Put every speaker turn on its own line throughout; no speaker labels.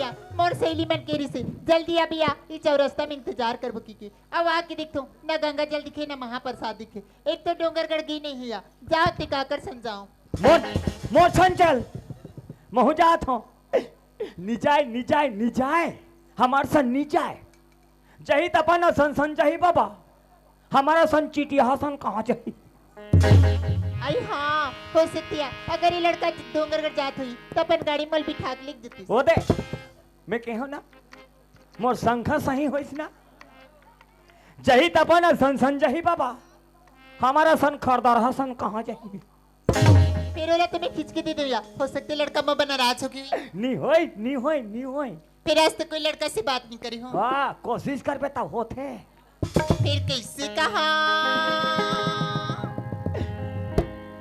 दिया मोर सहेली मन केरी से जल्दी अभी आ ये चौरस्ता में इंतजार कर बुकी की अब आके देखो न गंगा जल दिखे न महाप्रसाद दिखे एक तो डोंगरगढ़ गई नहीं है जाओ टिकाकर समझाओ
मोर मोर संचल महु जात हो निजाय निजाय निजाय हमार सन निजाय जही तपन सन सन जही बाबा हमारा सन चीटिया सन कहाँ जाही
आई हाँ हो सकती है अगर ये लड़का डोंगरगढ़ जात हुई तो अपन गाड़ी मल बिठा के लिख देती
वो दे मैं कहो ना मोर संख्या सही होइस ना जही तपन सन सन जही बाबा हमारा सन खरदार हसन कहाँ जाही
फिर ओला तुम्हें खींच के दे दूंगा हो सकती है लड़का मैं बना नाराज होगी
नहीं होई नहीं होई नहीं होई
फिर आज तक कोई लड़का से बात नहीं करी हूँ
वाह कोशिश कर बेटा होते
फिर कैसे कहा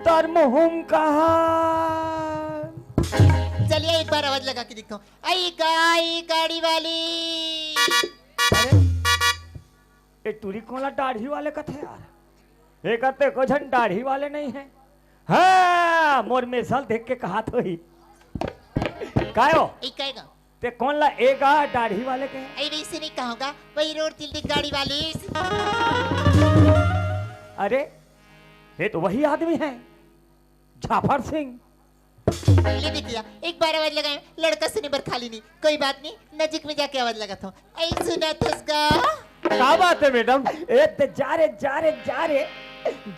तर मुहुम कहा
चलिए एक बार आवाज लगा के देखता हूँ आई गाड़ी वाली
ये टूरी कोला दाढ़ी वाले कथे यार एक कहते को झन दाढ़ी वाले नहीं है हाँ मोर में साल देख के कहा तो ही कायो
एक कहेगा
ते कौन ला एगा दाढ़ी वाले के
आई वैसे नहीं कहूँगा वही रोड तिल्दी गाड़ी वाली
अरे ये तो वही आदमी है जाफर सिंह
ले देखिए एक बार आवाज लगाए लड़का सुने पर खाली नहीं कोई बात नहीं नजीक में जाके आवाज लगाता हूँ आई सुना थसगा
क्या बात है मैडम ए ते जा रे जा रे जा रे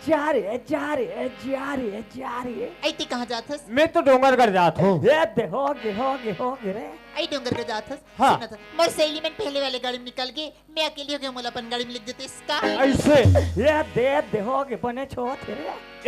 जा रे जा रे जा रे जा रे
आई ती कहाँ जाथस
मैं तो डोंगरगढ़ जात हूँ ये दे हो गे रे
आई डोंगरगढ़ जाथस
हाँ।
सुना था मोर सहेली में पहले वाले गाड़ी में निकल गई मैं अकेली हो गई मोला अपन गाड़ी में लिख देते इसका
ऐसे ये दे हो गे बने छो तेरे